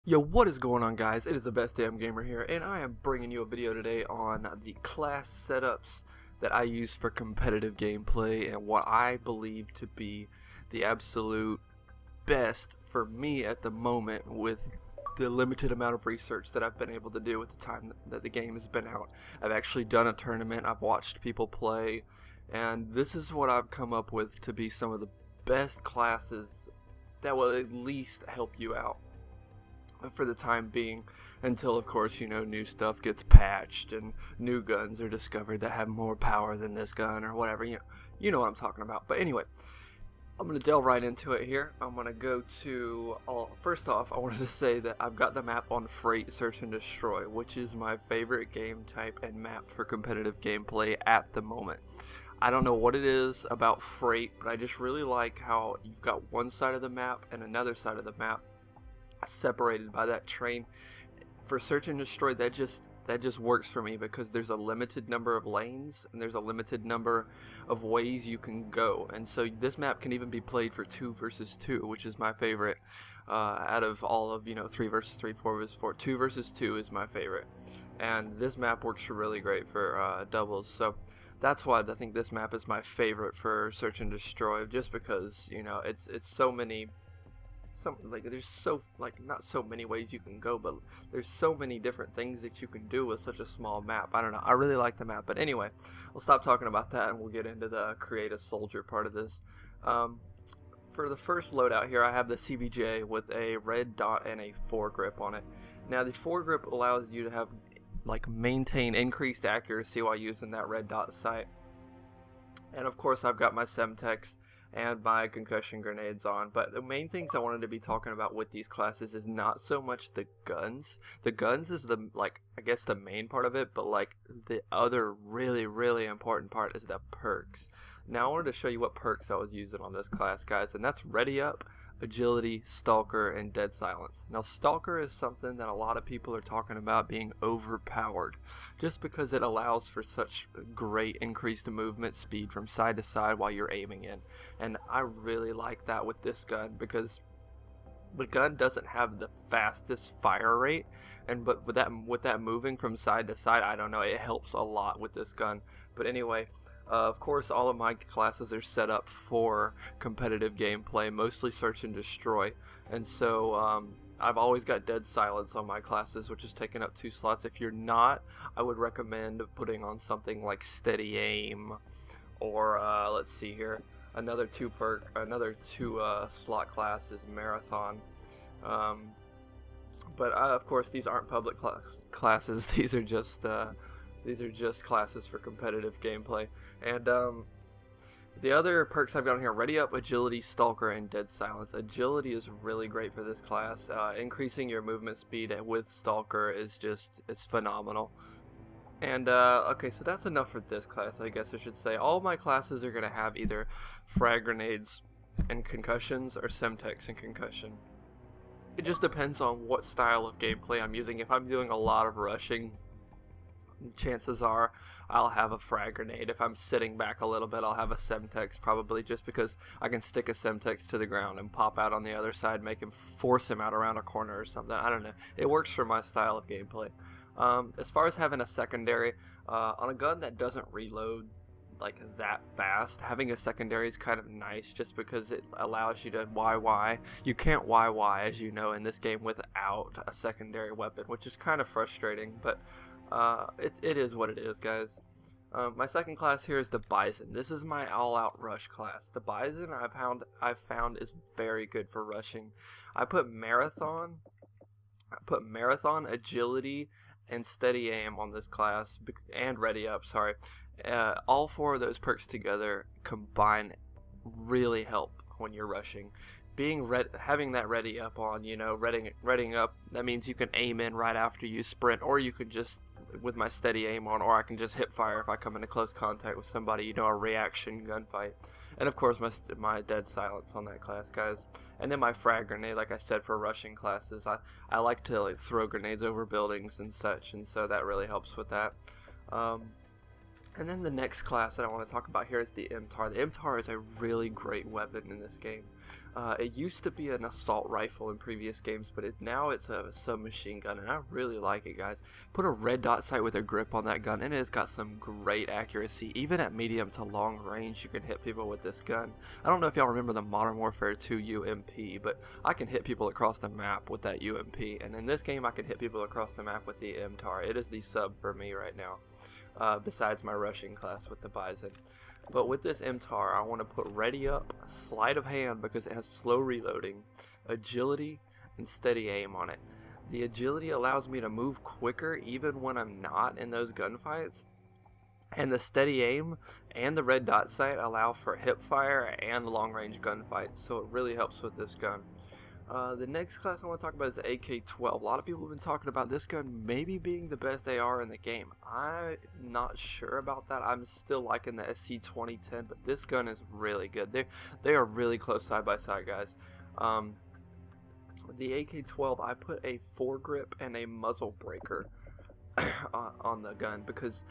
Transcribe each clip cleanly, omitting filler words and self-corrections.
Yo, what is going on, guys? It is the Best Damn Gamer here, and I am bringing you a video today on the class setups that I use for competitive gameplay and what I believe to be the absolute best for me at the moment with the limited amount of research that I've been able to do with the time that the game has been out. I've actually done a tournament, I've watched people play, and this is what I've come up with to be some of the best classes that will at least help you out for the time being, until of course new stuff gets patched and new guns are discovered that have more power than this gun or whatever. You know what I'm talking about. But anyway, I'm gonna delve right into it here. I'm gonna go to first off, I wanted to say that I've got the map on Freight Search and Destroy, which is my favorite game type and map for competitive gameplay at the moment. I don't know what it is about Freight, but I just really like how you've got one side of the map and another side of the map separated by that train. For Search and Destroy, that just works for me because there's a limited number of lanes and there's a limited number of ways you can go, and so this map can even be played for 2 versus 2, which is my favorite out of all of 3 versus 3, 4 versus 4. 2 versus 2 is my favorite, and this map works really great for doubles. So that's why I think this map is my favorite for Search and Destroy, just because it's so many. There's not so many ways you can go, but there's so many different things that you can do with such a small map. I don't know, I really like the map. But anyway, we'll stop talking about that and we'll get into the create a soldier part of this. For the first loadout here, I have the CBJ with a red dot and a foregrip on it. Now the foregrip allows you to have maintain increased accuracy while using that red dot sight, and of course I've got my Semtex and my concussion grenades on. But the main things I wanted to be talking about with these classes is not so much the guns. The guns is the I guess the main part of it, but the other really important part is the perks. Now I wanted to show you what perks I was using on this class, guys, and that's Ready Up, Agility, Stalker, and Dead Silence. Now Stalker is something that a lot of people are talking about being overpowered, just because it allows for such great increased movement speed from side to side while you're aiming in. And I really like that with this gun, because the gun doesn't have the fastest fire rate, but with that moving from side to side, I don't know, it helps a lot with this gun. But anyway, of course, all of my classes are set up for competitive gameplay, mostly Search and Destroy, and so I've always got Dead Silence on my classes, which is taking up 2 slots. If you're not, I would recommend putting on something like Steady Aim, or let's see here, another 2 slot class is Marathon. But of course, these aren't public classes. These are just classes for competitive gameplay. And the other perks I've got on here: Ready Up, Agility, Stalker, and Dead Silence. Agility is really great for this class. Increasing your movement speed with Stalker is it's phenomenal. And okay, so that's enough for this class, I guess I should say. All my classes are going to have either frag grenades and concussions or Semtex and concussion. It just depends on what style of gameplay I'm using. If I'm doing a lot of rushing, chances are I'll have a frag grenade. If I'm sitting back a little bit, I'll have a Semtex, probably, just because I can stick a Semtex to the ground and pop out on the other side, force him out around a corner or something. I don't know. It works for my style of gameplay. As far as having a secondary, on a gun that doesn't reload that fast, having a secondary is kind of nice, just because it allows you to YY. You can't YY, as you know, in this game without a secondary weapon, which is kind of frustrating, but it is what it is, guys. My second class here is the Bizon. This is my all-out rush class. The Bizon I've found is very good for rushing. I put Marathon, Agility, and Steady Aim on this class, and Ready Up. Sorry, all 4 of those perks together combine really help when you're rushing. Having that Ready Up on, readying up, that means you can aim in right after you sprint, or you can just, with my Steady Aim on, or I can just hip fire if I come into close contact with somebody, a reaction gunfight. And of course my Dead Silence on that class, guys. And then my frag grenade, like I said, for rushing classes. I like to throw grenades over buildings and such, and so that really helps with that. And then the next class that I want to talk about here is the MTAR. The MTAR is a really great weapon in this game. It used to be an assault rifle in previous games, but now it's a submachine gun, and I really like it, guys. Put a red dot sight with a grip on that gun, and it's got some great accuracy. Even at medium to long range, you can hit people with this gun. I don't know if y'all remember the Modern Warfare 2 UMP, but I can hit people across the map with that UMP, and in this game I can hit people across the map with the MTAR. It is the sub for me right now, besides my rushing class with the Bizon. But with this MTAR, I want to put ready up, sleight of hand because it has slow reloading, agility, and steady aim on it. The agility allows me to move quicker even when I'm not in those gunfights. And the steady aim and the red dot sight allow for hip fire and long range gunfights, so it really helps with this gun. The next class I want to talk about is the AK-12. A lot of people have been talking about this gun maybe being the best AR in the game. I'm not sure about that. I'm still liking the SC-2010, but this gun is really good. They are really close side by side, guys. The AK-12, I put a foregrip and a muzzle breaker on the gun because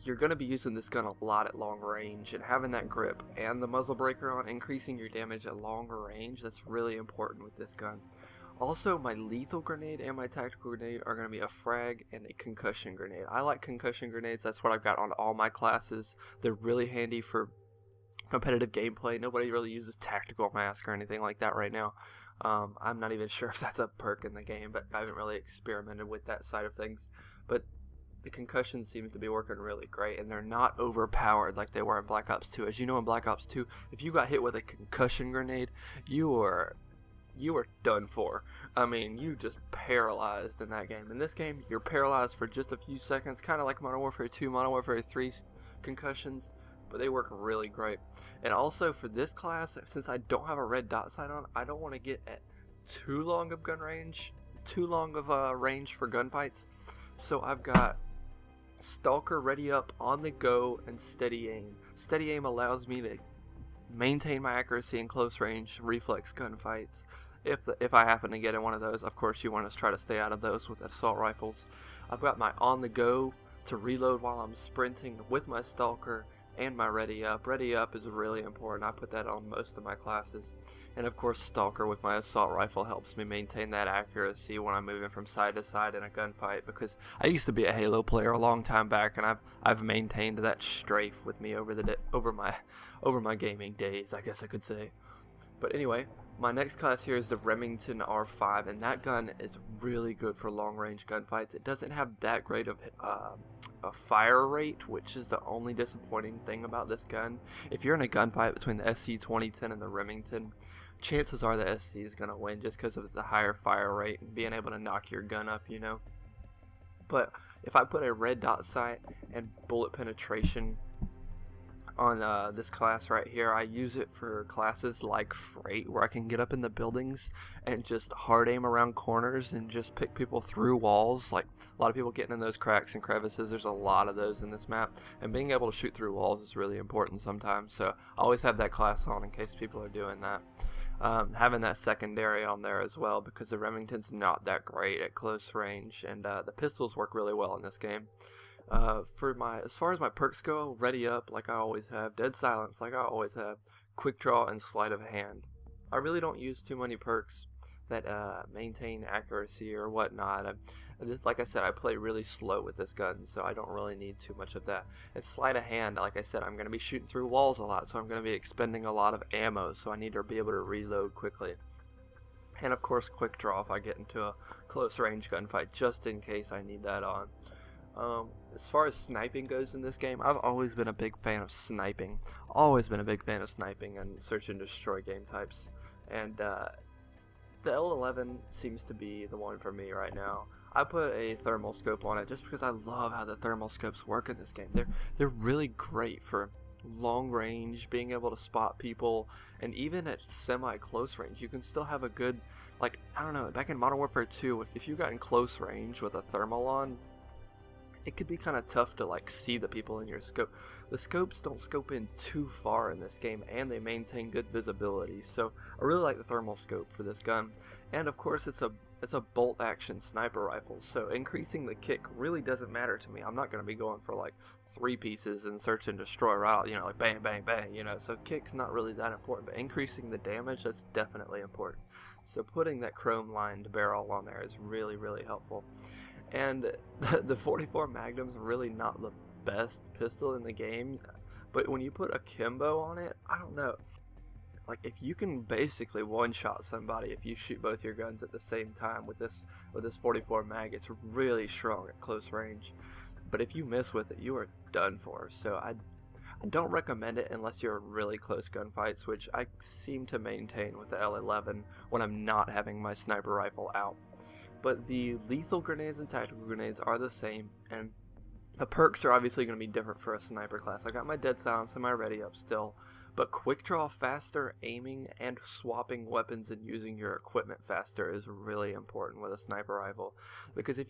you're going to be using this gun a lot at long range, and having that grip and the muzzle breaker on, increasing your damage at longer range, that's really important with this gun. Also, my lethal grenade and my tactical grenade are going to be a frag and a concussion grenade. I like concussion grenades. That's what I've got on all my classes. They're really handy for competitive gameplay. Nobody really uses tactical mask or anything like that right now. I'm not even sure if that's a perk in the game, but I haven't really experimented with that side of things. But the concussion seems to be working really great, and they're not overpowered like they were in Black Ops 2. As you know, in Black Ops 2, if you got hit with a concussion grenade, you were done for. I mean, you just paralyzed in that game. In this game, you're paralyzed for just a few seconds, kind of like Modern Warfare 2, Modern Warfare 3's concussions, but they work really great. And also for this class, since I don't have a red dot sight on, I don't want to get at too long of gun range, too long of range for gunfights. So I've got Stalker ready up, on the go, and steady aim. Steady aim allows me to maintain my accuracy in close range, reflex gunfights. If I happen to get in one of those, of course you want to try to stay out of those with assault rifles. I've got my on the go to reload while I'm sprinting with my Stalker and my ready up. Ready up is really important. I put that on most of my classes. And of course Stalker with my assault rifle helps me maintain that accuracy when I'm moving from side to side in a gunfight, because I used to be a Halo player a long time back, and I've maintained that strafe with me over my gaming days, I guess I could say. But anyway, my next class here is the Remington R5, and that gun is really good for long range gunfights. It doesn't have that great of a fire rate, which is the only disappointing thing about this gun. If you're in a gunfight between the SC-2010 and the Remington, chances are the SC is going to win just because of the higher fire rate and being able to knock your gun up, you know. But if I put a red dot sight and bullet penetration on this class right here, I use it for classes like Freight, where I can get up in the buildings and just hard aim around corners and just pick people through walls. Like a lot of people getting in those cracks and crevices, there's a lot of those in this map, and being able to shoot through walls is really important sometimes, so I always have that class on in case people are doing that. Having that secondary on there as well, because the Remington's not that great at close range, and the pistols work really well in this game. As far as my perks go, ready up like I always have, dead silence like I always have, quick draw, and sleight of hand. I really don't use too many perks that maintain accuracy or whatnot. Like I said, I play really slow with this gun, so I don't really need too much of that. And sleight of hand, like I said, I'm going to be shooting through walls a lot, so I'm going to be expending a lot of ammo, so I need to be able to reload quickly. And of course, quick draw if I get into a close range gunfight, just in case I need that on. As far as sniping goes in this game, I've always been a big fan of sniping. Always been a big fan of sniping and search and destroy game types. And the L11 seems to be the one for me right now. I put a thermal scope on it just because I love how the thermal scopes work in this game. They're really great for long range, being able to spot people, and even at semi-close range, you can still have a good, like, I don't know, back in Modern Warfare 2, if you got in close range with a thermal on, it could be kind of tough to like see the people in your scope. The scopes don't scope in too far in this game, and they maintain good visibility, so I really like the thermal scope for this gun. And of course, it's a it's a bolt action sniper rifle, so increasing the kick really doesn't matter to me. I'm not going to be going for like 3 pieces and search and destroy right, you know, like bang, bang, bang, you know, so kick's not really that important, but increasing the damage, that's definitely important. So putting that chrome lined barrel on there is really, really helpful. And the 44 Magnum's really not the best pistol in the game, but when you put a Kimbo on it, I don't know. Like, if you can basically one-shot somebody if you shoot both your guns at the same time with this 44 mag, it's really strong at close range. But if you miss with it, you are done for. So I don't recommend it unless you're in really close gunfights, which I seem to maintain with the L11 when I'm not having my sniper rifle out. But the lethal grenades and tactical grenades are the same, and the perks are obviously going to be different for a sniper class. I got my dead silence and my ready up still, but quick draw faster, aiming, and swapping weapons and using your equipment faster is really important with a sniper rifle. Because if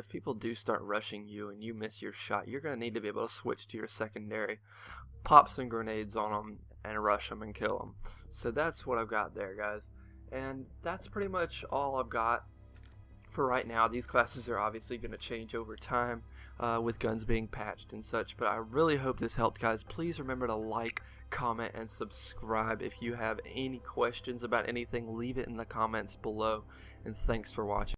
people do start rushing you and you miss your shot, you're going to need to be able to switch to your secondary, pop some grenades on them, and rush them and kill them. So that's what I've got there, guys. And that's pretty much all I've got for right now. These classes are obviously going to change over time with guns being patched and such, but I really hope this helped, guys. Please remember to like, comment, and subscribe. If you have any questions about anything, leave it in the comments below, and thanks for watching.